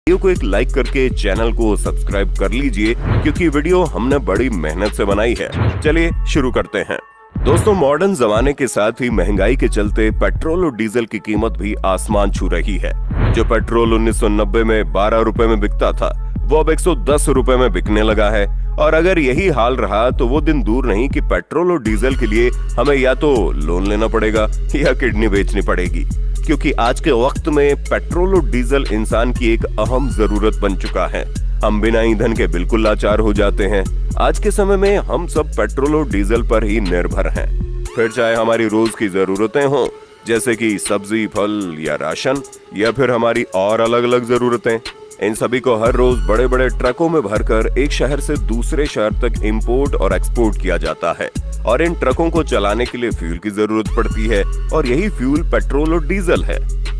Video को एक like करके चैनल को सब्सक्राइब कर लीजिए, क्योंकि वीडियो हमने बड़ी मेहनत से बनाई है। चलिए शुरू करते हैं। दोस्तों, मॉडर्न जमाने के साथ ही महंगाई के चलते पेट्रोल और डीजल की कीमत भी आसमान छू रही है। जो पेट्रोल 1990 में 12 रुपए में बिकता था, वो अब 110 रुपए में बिकने लगा है। और अगर यही हाल रहा तो वो दिन दूर नहीं कि पेट्रोल और डीजल के लिए हमें या तो लोन लेना पड़ेगा या किडनी बेचनी पड़ेगी, क्योंकि आज के वक्त में पेट्रोल और डीजल इंसान की एक अहम जरूरत बन चुका है। हम बिना ईंधन के बिल्कुल लाचार हो जाते हैं। आज के समय में हम सब पेट्रोल और डीजल पर ही निर्भर हैं। फिर चाहे हमारी रोज की जरूरतें हों, जैसे कि सब्जी, फल या राशन, या फिर हमारी और अलग अलग जरूरतें, इन सभी को हर रोज बड़े बड़े ट्रकों में भरकर एक शहर से दूसरे शहर तक इंपोर्ट और एक्सपोर्ट किया जाता है। और इन ट्रकों को चलाने के लिए फ्यूल की जरूरत पड़ती है, और यही फ्यूल पेट्रोल और डीजल है।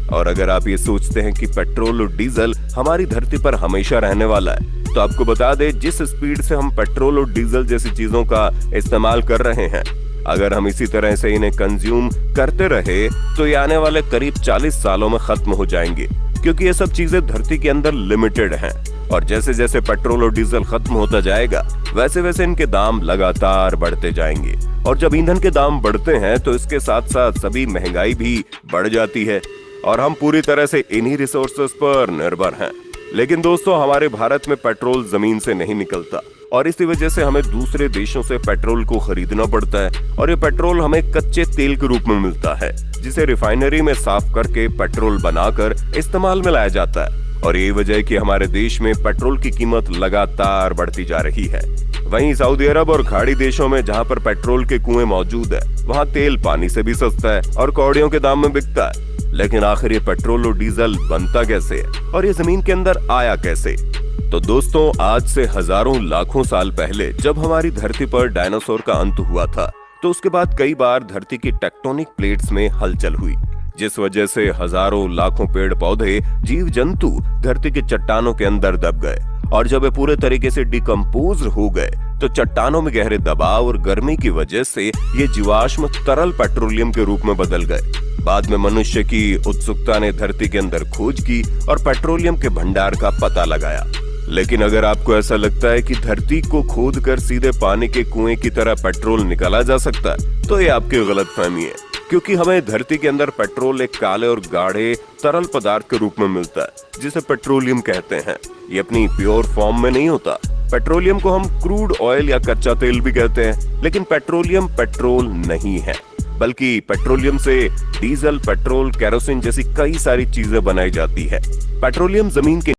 और अगर आप ये सोचते हैं कि पेट्रोल और डीजल हमारी धरती पर हमेशा रहने वाला है, तो आपको बता दें, जिस स्पीड से हम पेट्रोल और डीजल जैसी चीजों का इस्तेमाल कर रहे हैं, अगर हम इसी तरह से इन्हें कंज्यूम करते रहे तो ये आने वाले करीब 40 सालों में खत्म हो जाएंगे, क्योंकि ये सब चीजें धरती के अंदर लिमिटेड हैं। और जैसे जैसे पेट्रोल और डीजल खत्म होता जाएगा, वैसे वैसे इनके दाम लगातार बढ़ते जाएंगे। और जब ईंधन के दाम बढ़ते हैं तो इसके साथ साथ सभी महंगाई भी बढ़ जाती है, और हम पूरी तरह से इन्हीं रिसोर्सेस पर निर्भर हैं। लेकिन दोस्तों, हमारे भारत में पेट्रोल जमीन से नहीं निकलता, और इसी वजह से हमें दूसरे देशों से पेट्रोल को खरीदना पड़ता है। और ये पेट्रोल हमें कच्चे तेल के रूप में मिलता है, जिसे रिफाइनरी में साफ करके पेट्रोल बनाकर इस्तेमाल में लाया जाता है। और यही वजह है कि हमारे देश में पेट्रोल की कीमत लगातार बढ़ती जा रही है। वहीं सऊदी अरब और खाड़ी देशों में, जहां पर पेट्रोल के कुएं मौजूद है, वहां तेल पानी से भी सस्ता है और कौड़ियों के दाम में बिकता है। लेकिन आखिर ये पेट्रोल और डीजल बनता कैसे है, और ये जमीन के अंदर आया कैसे? तो दोस्तों, आज से हजारों लाखों साल पहले जब हमारी धरती पर डायनासोर का अंत हुआ था, तो उसके बाद कई बार धरती की टेक्टोनिक प्लेट्स में हलचल हुई, जिस वजह से हजारों लाखों पेड़ पौधे, जीव जंतु धरती की चट्टानों के अंदर दब गए। और जब वे पूरे तरीके से डिकम्पोज हो गए, तो चट्टानों में गहरे दबाव और गर्मी की वजह से ये जीवाश्म तरल पेट्रोलियम के रूप में बदल गए। बाद में मनुष्य की उत्सुकता ने धरती के अंदर खोज की और पेट्रोलियम के भंडार का पता लगाया। लेकिन अगर आपको ऐसा लगता है कि धरती को खोद कर सीधे पानी के कुएं की तरह पेट्रोल निकाला जा सकता है, तो ये आपकी गलतफहमी है, क्योंकि हमें धरती के अंदर पेट्रोल एक काले और गाढ़े तरल पदार्थ के रूप में मिलता है, जिसे पेट्रोलियम कहते हैं। ये अपनी प्योर फॉर्म में नहीं होता। पेट्रोलियम को हम क्रूड ऑयल या कच्चा तेल भी कहते हैं, लेकिन पेट्रोलियम पेट्रोल नहीं है, बल्कि पेट्रोलियम से डीजल, पेट्रोल, केरोसिन जैसी कई सारी चीजें बनाई जाती है। पेट्रोलियम जमीन के